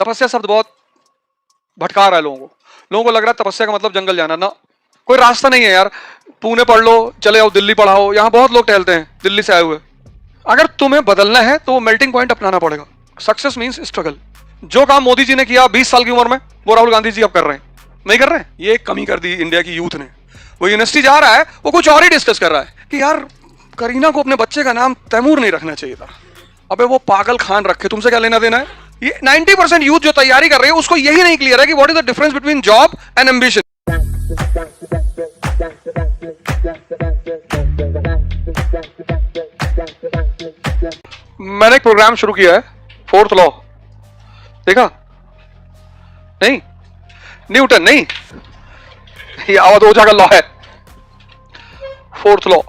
तपस्या शब्द बहुत भटका रहा है लोगों को लग रहा है तपस्या का मतलब जंगल जाना। ना, कोई रास्ता नहीं है यार। पुणे पढ़ लो, चले आओ दिल्ली पढ़ाओ, यहां बहुत लोग टहलते हैं दिल्ली से आए हुए। अगर तुम्हें बदलना है तो मेल्टिंग पॉइंट अपनाना पड़ेगा। Success means struggle. जो काम मोदी जी ने किया 20 साल की उम्र में, वो राहुल गांधी जी अब कर रहे हैं। नहीं कर रहे हैं, ये कमी कर दी इंडिया की यूथ ने। वो यूनिवर्सिटी जा रहा है, वो कुछ और ही डिस्कस कर रहा है कि यार करीना को अपने बच्चे का नाम तैमूर नहीं रखना चाहिए था। अबे वो पागल खान रखे, तुमसे क्या लेना देना है। ये 90% यूथ जो तैयारी कर रही है उसको यही नहीं क्लियर है कि what is the difference between job and ambition. मैंने एक प्रोग्राम शुरू किया है, फोर्थ लॉ। देखा नहीं? न्यूटन नहीं, ये अवधोजा का लॉ है, फोर्थ लॉ।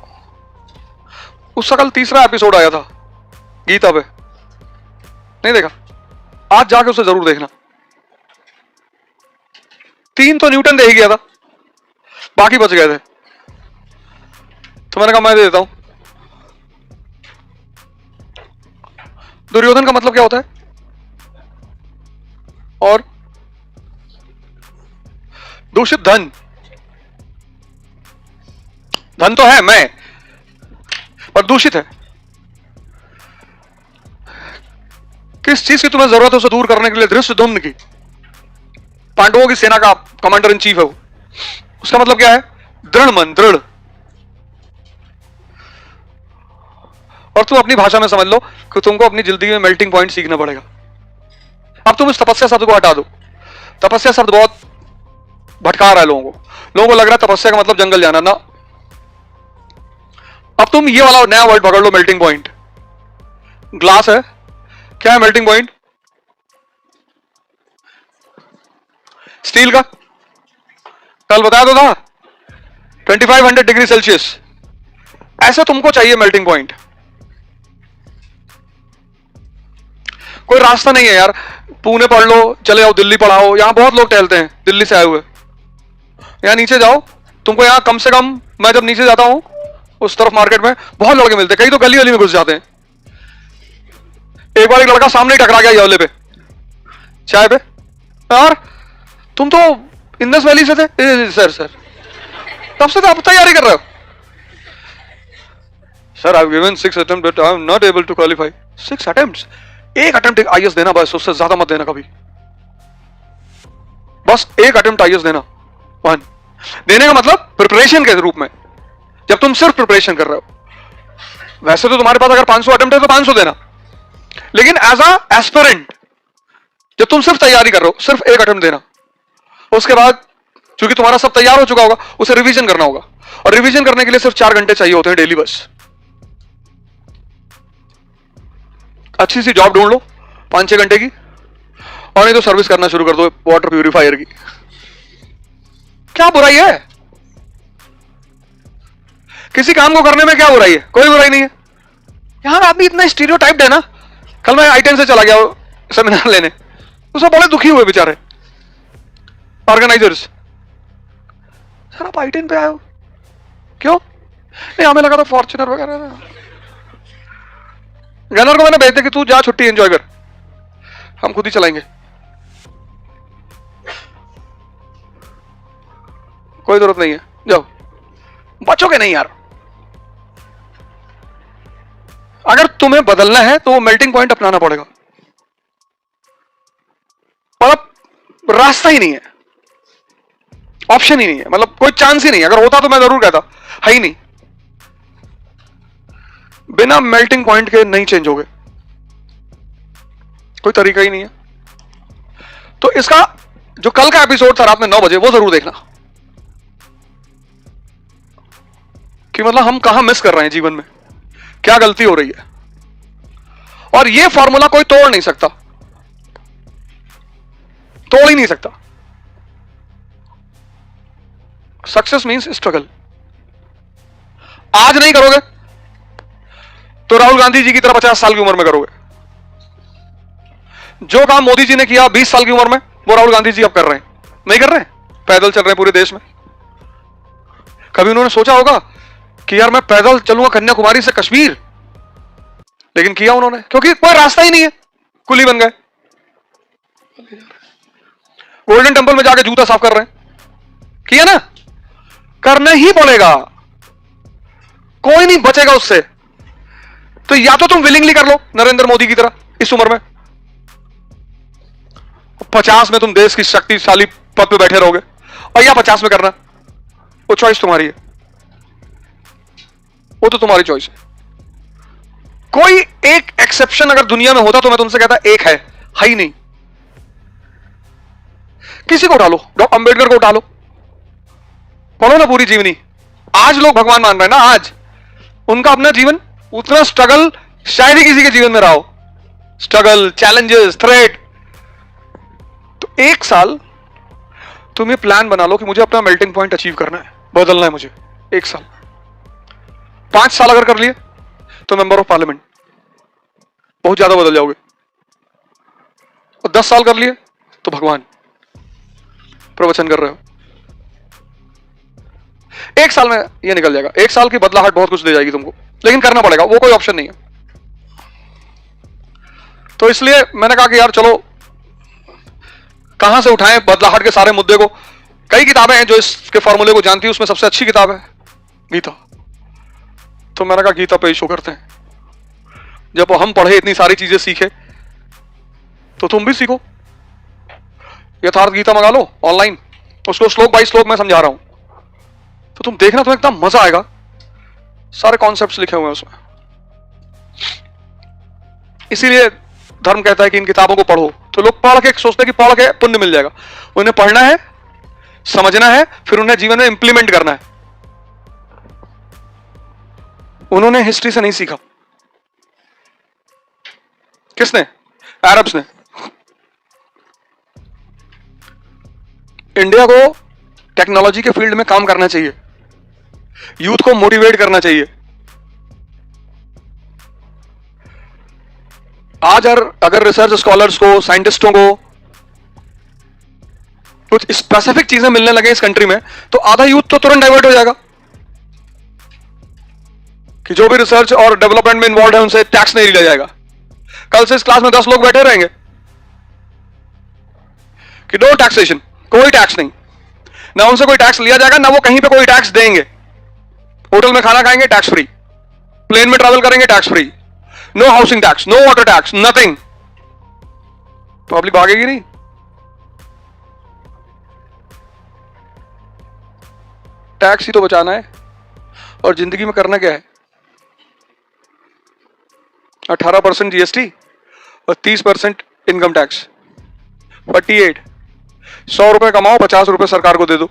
उसका कल तीसरा एपिसोड आया था गीता पे, नहीं देखा? आज जाके उसे जरूर देखना। 3 तो न्यूटन दे ही गया था, बाकी बच गए थे, तो मैंने कहा मैं दे देता हूं। दुर्योधन का मतलब क्या होता है? और दूषित धन। धन तो है मैं, पर दूषित है। किस चीज की तुम्हें जरूरत है उसे दूर करने के लिए? धृष्टद्युम्न की, पांडवों की सेना का कमांडर इन चीफ है वो। उसका मतलब क्या है? दृढ़ मन, दृढ़। और तुम अपनी भाषा में समझ लो कि तुमको अपनी जिंदगी में मेल्टिंग पॉइंट सीखना पड़ेगा। अब तुम इस तपस्या शब्द को हटा दो। तपस्या शब्द बहुत भटका रहा है लोगों को लग रहा है तपस्या का मतलब जंगल जाना। ना, अब तुम ये वाला नया वर्ड पकड़ लो, मेल्टिंग पॉइंट। ग्लास है, क्या है मेल्टिंग पॉइंट? स्टील का, कल बताया तो था 2500 डिग्री सेल्सियस। ऐसे तुमको चाहिए मेल्टिंग पॉइंट। कोई रास्ता नहीं है यार। पुणे पढ़ लो, चले आओ दिल्ली पढ़ाओ, यहां बहुत लोग टहलते हैं दिल्ली से आए हुए। यहां नीचे जाओ, तुमको यहां कम से कम, मैं जब नीचे जाता हूं उस तरफ मार्केट में, बहुत लड़के मिलते हैं। कई तो गली गली में घुस जाते हैं। एक बार एक लड़का सामने ही टकरा गया येवले पे, चाय पे। यार तुम तो इंदस वैली से थे। सर तब से तो आप तैयारी कर रहे हो। Sir I have given 6 attempt but I am not able to qualify. 6 attempts? एक अटेम्प्ट आईएएस देना बस, उससे ज्यादा मत देना कभी। बस एक अटेम्प्ट आईएएस देना, 1 देने का मतलब प्रिपरेशन के रूप में, जब तुम सिर्फ प्रिपरेशन कर रहे हो। वैसे तो तुम्हारे पास अगर 500 अटेम्प्ट है तो 500 देना, लेकिन एज अ एस्पिरेंट जब तुम सिर्फ तैयारी कर रहे हो, सिर्फ एक अटेम्प्ट देना। उसके बाद चूंकि तुम्हारा सब तैयार हो चुका होगा, उसे रिवीजन करना होगा। और रिवीजन करने के लिए सिर्फ 4 घंटे चाहिए होते हैं डेली बस। अच्छी सी जॉब ढूंढ लो 5-6 घंटे की, और नहीं तो सर्विस करना शुरू कर दो वाटर प्यूरिफायर की। क्या बुराई है? किसी काम को करने में क्या बुराई है? कोई बुराई नहीं है। यहां आदमी इतना स्टीरियोटाइप्ड है ना। कल मैं I-10 से चला गया सेमिनार लेने, तो सब बड़े दुखी हुए बेचारे ऑर्गेनाइजर्स। सर आप I-10 पे आए हो क्यों? नहीं हमें लगा था फॉर्च्यूनर वगैरह। गनर को मैंने भेज दिया कि तू जा छुट्टी एंजॉय कर, हम खुद ही चलाएंगे। कोई जरूरत नहीं है, जाओ। बचोगे नहीं यार। अगर तुम्हें बदलना है तो मेल्टिंग पॉइंट अपनाना पड़ेगा। और अब रास्ता ही नहीं है, ऑप्शन ही नहीं है, मतलब कोई चांस ही नहीं है। अगर होता तो मैं जरूर कहता, है ही नहीं। बिना मेल्टिंग पॉइंट के नहीं चेंज होगे, कोई तरीका ही नहीं है। तो इसका जो कल का एपिसोड था रात में 9 बजे, वो जरूर देखना कि मतलब हम कहां मिस कर रहे हैं जीवन में, क्या गलती हो रही है। और ये फॉर्मूला कोई तोड़ नहीं सकता, तोड़ ही नहीं सकता। Success means struggle. आज नहीं करोगे तो राहुल गांधी जी की तरह 50 साल की उम्र में करोगे। जो काम मोदी जी ने किया 20 साल की उम्र में, वो राहुल गांधी जी अब कर रहे हैं। नहीं कर रहे हैं, पैदल चल रहे हैं पूरे देश में। कभी उन्होंने सोचा होगा कि यार मैं पैदल चलूंगा कन्याकुमारी से कश्मीर, लेकिन किया उन्होंने, क्योंकि कोई रास्ता ही नहीं है, कुली बन गए। गोल्डन टेम्पल में जाके जूता साफ कर रहे हैं, किया ना, करना ही पड़ेगा, कोई नहीं बचेगा उससे। तो या तो तुम विलिंगली कर लो नरेंद्र मोदी की तरह इस उम्र में, 50 में तुम देश की शक्तिशाली पद पे बैठे रहोगे, और या 50 में करना, वो चॉइस तुम्हारी है, वो तो तुम्हारी चॉइस है। कोई एक एक्सेप्शन अगर दुनिया में होता तो मैं तुमसे कहता एक है ही नहीं। किसी को उठा लो, डॉक्टर अंबेडकर को उठा लो, पढ़ो ना पूरी जीवनी। आज लोग भगवान मान रहे हैं ना, आज उनका अपना जीवन उतना स्ट्रगल शायद ही किसी के जीवन में रहा हो, स्ट्रगल, चैलेंजेस, थ्रेट। तो एक साल तुम ये प्लान बना लो कि मुझे अपना मेल्टिंग पॉइंट अचीव करना है, बदलना है मुझे। एक साल, 5 साल अगर कर लिए तो मेंबर ऑफ पार्लियामेंट, बहुत ज्यादा बदल जाओगे। और 10 साल कर लिए तो भगवान, प्रवचन कर रहे हो। एक साल में ये निकल जाएगा। एक साल की बदलाहट बहुत कुछ दे जाएगी तुमको, लेकिन करना पड़ेगा, वो कोई ऑप्शन नहीं है। तो इसलिए मैंने कहा कि यार चलो कहां से उठाएं बदलाहट के सारे मुद्दे को। कई किताबें हैं जो इसके फॉर्मूले को जानती है, उसमें सबसे अच्छी किताब है गीता। तो मैंने कहा गीता पे इशू करते हैं। जब हम पढ़े, इतनी सारी चीजें सीखे, तो तुम भी सीखो। यथार्थ गीता मंगा लो ऑनलाइन, उसको श्लोक बाई श्लोक मैं समझा रहा हूं, तो तुम देखना, तुम्हें एकदम मजा आएगा। सारे कॉन्सेप्ट्स लिखे हुए हैं उसमें। इसीलिए धर्म कहता है कि इन किताबों को पढ़ो। तो लोग पढ़ के सोचते हैं कि पढ़ के पुण्य मिल जाएगा। उन्हें पढ़ना है, समझना है, फिर उन्हें जीवन में इंप्लीमेंट करना है। उन्होंने हिस्ट्री से नहीं सीखा। किसने? अरब्स ने। इंडिया को टेक्नोलॉजी के फील्ड में काम करना चाहिए, यूथ को मोटिवेट करना चाहिए। आज अगर रिसर्च स्कॉलर्स को, साइंटिस्टों को कुछ स्पेसिफिक चीजें मिलने लगे इस कंट्री में, तो आधा यूथ तो तुरंत डाइवर्ट हो जाएगा कि जो भी रिसर्च और डेवलपमेंट में इन्वॉल्व है उनसे टैक्स नहीं लिया जाएगा। कल से इस क्लास में 10 लोग बैठे रहेंगे कि नो टैक्सेशन, कोई टैक्स नहीं, ना उनसे कोई टैक्स लिया जाएगा, ना वो कहीं पे कोई टैक्स देंगे। होटल में खाना खाएंगे टैक्स फ्री, प्लेन में ट्रैवल करेंगे tax free, no housing tax, no water tax, nothing. Public भागेगी नहीं। टैक्स ही तो बचाना है, और जिंदगी में करना क्या है? 18% जीएसटी और 30% इनकम टैक्स, 48। 100 रुपए कमाओ, 50 रुपए सरकार को दे दो।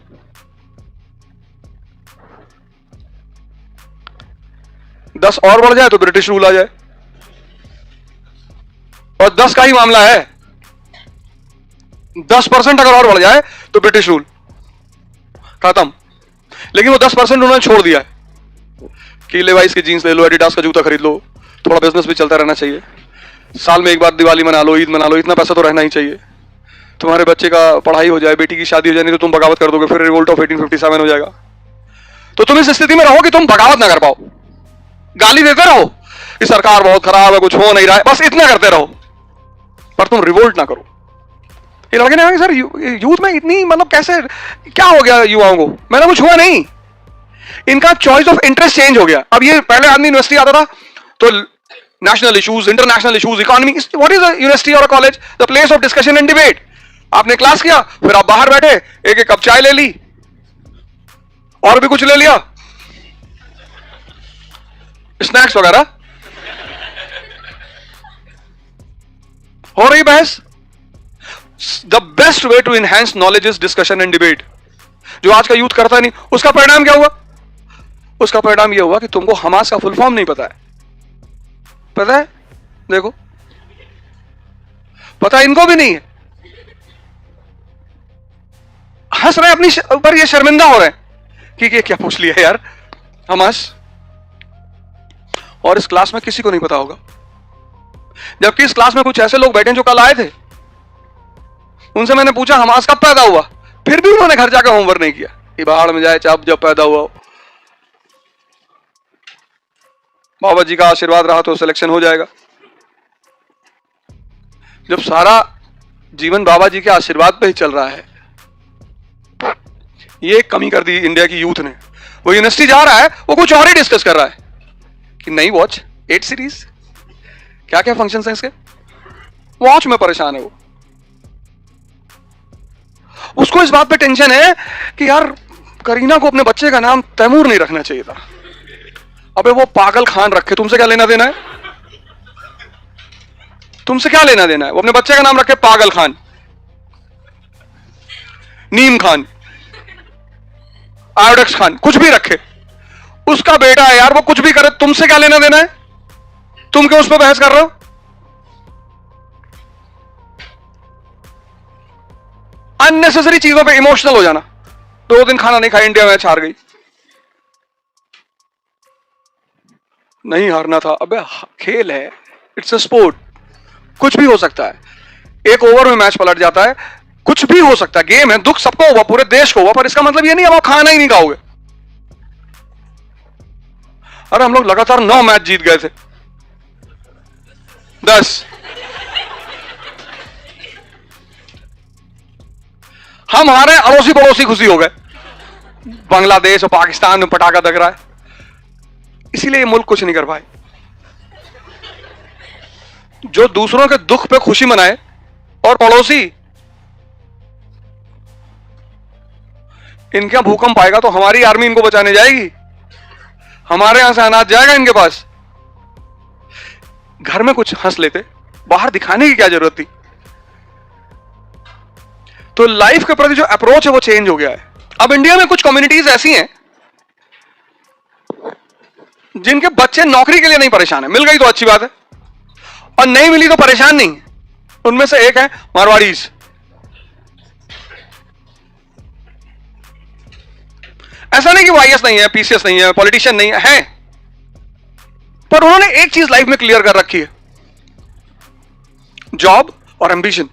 दस और बढ़ जाए तो ब्रिटिश रूल आ जाए, और 10 का ही मामला है। 10% अगर और बढ़ जाए तो ब्रिटिश रूल खत्म। लेकिन वो 10% उन्होंने छोड़ दिया है कि लेवाइस की जीन्स ले लो, एडिडास का जूता खरीद लो, थोड़ा बिजनेस भी चलता रहना चाहिए, साल में एक बार दिवाली मना लो, ईद मना लो, इतना पैसा तो रहना ही चाहिए, तुम्हारे बच्चे का पढ़ाई हो जाए, बेटी की शादी हो जाए, नहीं तो तुम बगावत कर दोगे, फिर रिवोल्ट ऑफ 1857 हो जाएगा। तो तुम इस स्थिति में रहो कि तुम बगावत ना कर पाओ, गाली देते रहो कि सरकार बहुत खराब है, कुछ हो नहीं रहा है, बस इतना करते रहो, पर तुम रिवोल्ट ना करो। ये लड़के ने कहा सर यूथ में इतनी, मतलब कैसे, क्या हो गया युवाओं को? मैंने कुछ हुआ नहीं, इनका चॉइस ऑफ इंटरेस्ट चेंज हो गया। अब ये पहले आदमी यूनिवर्सिटी आता था तो national issues, international issues, economy, what is university और college? The place of discussion and debate. आपने क्लास किया, फिर आप बाहर बैठे, एक एक कप चाय ले ली, और भी कुछ ले लिया, स्नैक्स वगैरह, हो रही बहस। The best way to enhance knowledge is discussion and debate, जो आज का यूथ करता नहीं। उसका परिणाम क्या हुआ? उसका परिणाम यह हुआ कि तुमको हमास का फुल फॉर्म नहीं पता है। पता है? देखो, पता इनको भी नहीं है, हंस रहे अपनी ऊपर, ये शर्मिंदा हो रहे हैं कि ये क्या पूछ लिया यार, हमास। और इस क्लास में किसी को नहीं पता होगा, जबकि इस क्लास में कुछ ऐसे लोग बैठे जो कल आए थे, उनसे मैंने पूछा हमास कब पैदा हुआ, फिर भी उन्होंने घर जाकर होमवर्क नहीं किया। ये बाहर में जाए, जब पैदा हुआ, बाबा जी का आशीर्वाद रहा तो सिलेक्शन हो जाएगा। जब सारा जीवन बाबा जी के आशीर्वाद पे ही चल रहा है। ये एक कमी कर दी इंडिया की यूथ ने। वो यूनिवर्सिटी जा रहा है, वो कुछ और ही डिस्कस कर रहा है कि नई वॉच 8 सीरीज, क्या क्या फंक्शन है इसके, वॉच में परेशान है वो। उसको इस बात पे टेंशन है कि यार करीना को अपने बच्चे का नाम तैमूर नहीं रखना चाहिए था। अबे वो पागल खान रखे, तुमसे क्या लेना देना है? तुमसे क्या लेना देना है? वो अपने बच्चे का नाम रखे पागल खान, नीम खान, आयोडेक्स खान, कुछ भी रखे। उसका बेटा है यार, वो कुछ भी करे, तुमसे क्या लेना देना है? तुम क्यों उस पर बहस कर रहे हो? अननेसेसरी चीजों पे इमोशनल हो जाना। 2 दिन खाना नहीं खाया, इंडिया मैच हार गई। नहीं हारना था, अबे खेल है, इट्स अ स्पोर्ट, कुछ भी हो सकता है। एक ओवर में मैच पलट जाता है, कुछ भी हो सकता है, गेम है, दुख सबको होगा, पूरे देश को होगा, पर इसका मतलब ये नहीं अब आप खाना ही नहीं खाओगे। अरे हम लोग लगातार 9 मैच जीत गए थे, 10। हम हारे, अड़ोसी पड़ोसी खुशी हो गए। बांग्लादेश और पाकिस्तान में पटाखा दग रहा है, इसीलिए ये मुल्क कुछ नहीं कर पाए। जो दूसरों के दुख पे खुशी मनाए, और पड़ोसी, इनके यहां भूकंप आएगा तो हमारी आर्मी इनको बचाने जाएगी, हमारे यहां से अनाज जाएगा इनके पास। घर में कुछ हंस लेते, बाहर दिखाने की क्या जरूरत थी? तो लाइफ के प्रति जो अप्रोच है वो चेंज हो गया है। अब इंडिया में कुछ कम्युनिटीज ऐसी हैं जिनके बच्चे नौकरी के लिए नहीं परेशान है, मिल गई तो अच्छी बात है, और नहीं मिली तो परेशान नहीं। उनमें से एक है मारवाड़ीज। ऐसा नहीं कि वो आईएएस नहीं है, पीसीएस नहीं है, पॉलिटिशियन नहीं है, पर उन्होंने एक चीज लाइफ में क्लियर कर रखी है, जॉब और एम्बिशन,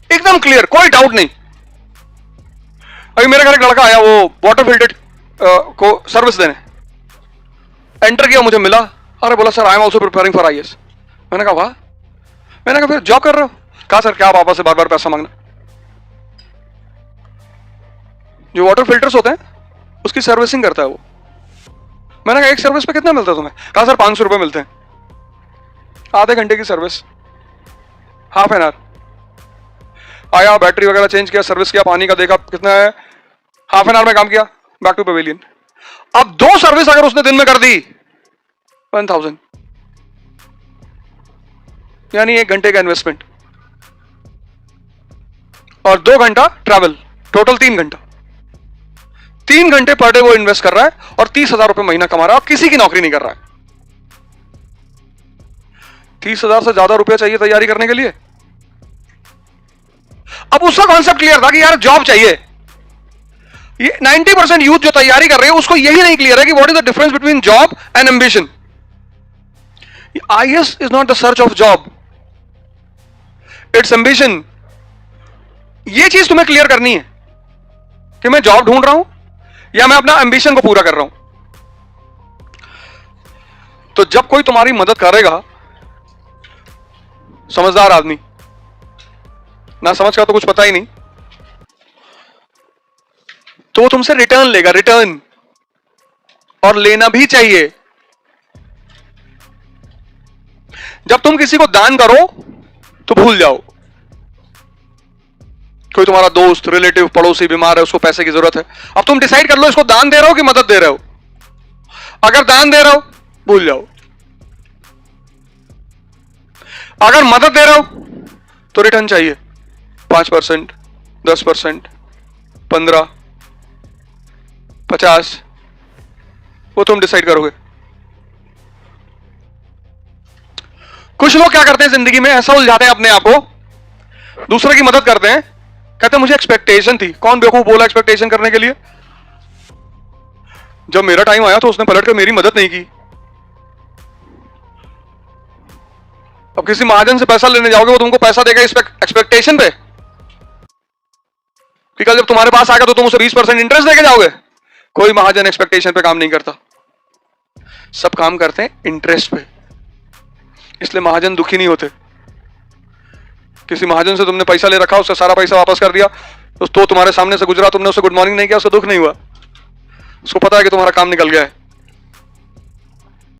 एकदम क्लियर, कोई डाउट नहीं। अभी मेरे घर एक लड़का आया, वो वाटर फिल्टर को सर्विस देने, एंटर किया, मुझे मिला, अरे बोला sir I am also preparing for IAS. मैंने कहा वाह। मैंने कहा फिर जॉब कर रहे हो? कहा सर क्या पापा से बार बार पैसा मांगना। जो वाटर फिल्टर्स होते हैं उसकी सर्विसिंग करता है वो। मैंने कहा एक सर्विस पे कितना मिलता है तुम्हें? कहा सर 500 रुपए मिलते हैं, आधे घंटे की सर्विस, हाफ एन आवर। आया, बैटरी वगैरह चेंज किया, सर्विस किया, पानी का देखा कितना है, हाफ एन आवर में काम किया, बैक टू पवेलियन। अब 2 सर्विस अगर उसने दिन में कर दी, 1000, यानी 1 घंटे का इन्वेस्टमेंट और 2 घंटा ट्रैवल, टोटल 3 घंटा। 3 घंटे पर डे वो इन्वेस्ट कर रहा है और 30,000 रुपए महीना कमा रहा है, और किसी की नौकरी नहीं कर रहा है। 30,000 से ज्यादा रुपया चाहिए तैयारी करने के लिए। अब उसका कॉन्सेप्ट क्लियर था कि यार जॉब चाहिए। ये 90% यूथ जो तैयारी कर रहे हैं उसको यही नहीं क्लियर है कि what is the difference between job and ambition. IAS is not the search of job, it's ambition. ये चीज तुम्हें क्लियर करनी है कि मैं जॉब ढूंढ रहा हूं या मैं अपना एम्बिशन को पूरा कर रहा हूं। तो जब कोई तुम्हारी मदद करेगा, समझदार आदमी, ना समझ का तो कुछ पता ही नहीं, तो वो तुमसे रिटर्न लेगा, रिटर्न, और लेना भी चाहिए। जब तुम किसी को दान करो तो भूल जाओ, कोई तुम्हारा दोस्त, रिलेटिव, पड़ोसी बीमार है, उसको पैसे की जरूरत है, अब तुम डिसाइड कर लो इसको दान दे रहे हो कि मदद दे रहे हो। अगर दान दे रहे हो भूल जाओ, अगर मदद दे रहे हो तो रिटर्न चाहिए, 5%, 10%, 15, 50, वो तुम डिसाइड करोगे। कुछ लोग क्या करते हैं जिंदगी में, ऐसा उलझाते हैं अपने आप को, दूसरे की मदद करते हैं, कहते हैं मुझे एक्सपेक्टेशन थी। कौन बेवकूफ बोला एक्सपेक्टेशन करने के लिए? जब मेरा टाइम आया तो उसने पलट कर मेरी मदद नहीं की। अब किसी महाजन से पैसा लेने जाओगे, वो तुमको पैसा देगा इस एक्सपेक्टेशन पे कि कल जब तुम्हारे पास आएगा तो तुम उसे 20% इंटरेस्ट देके जाओगे। कोई महाजन एक्सपेक्टेशन पे काम नहीं करता, सब काम करते हैं इंटरेस्ट पे। इसलिए महाजन दुखी नहीं होते किसी महाजन से तुमने पैसा ले रखा, उससे सारा पैसा वापस कर दिया, तो तुम्हारे सामने से गुजरा, तुमने उसे गुड मॉर्निंग नहीं किया, उसको दुख नहीं हुआ, उसको पता है कि तुम्हारा काम निकल गया है।